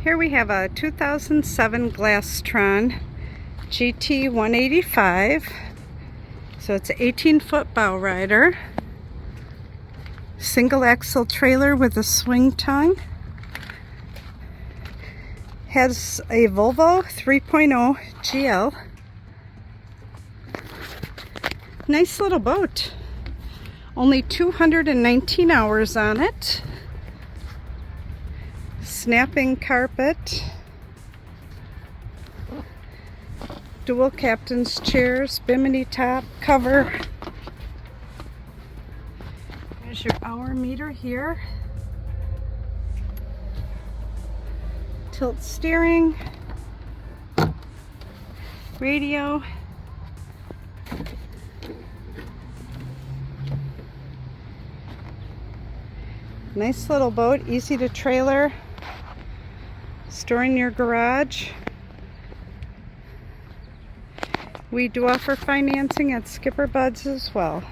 Here we have a 2007 Glastron GT 185. So it's an 18-foot bow rider. Single axle trailer with a swing tongue. Has a Volvo 3.0 GL. Nice little boat. Only 219 hours on it. Snapping carpet. Dual captain's chairs, bimini top cover. There's your hour meter here. Tilt steering. Radio. Nice little boat, easy to trailer. Store in your garage. We do offer financing at SkipperBud's as well.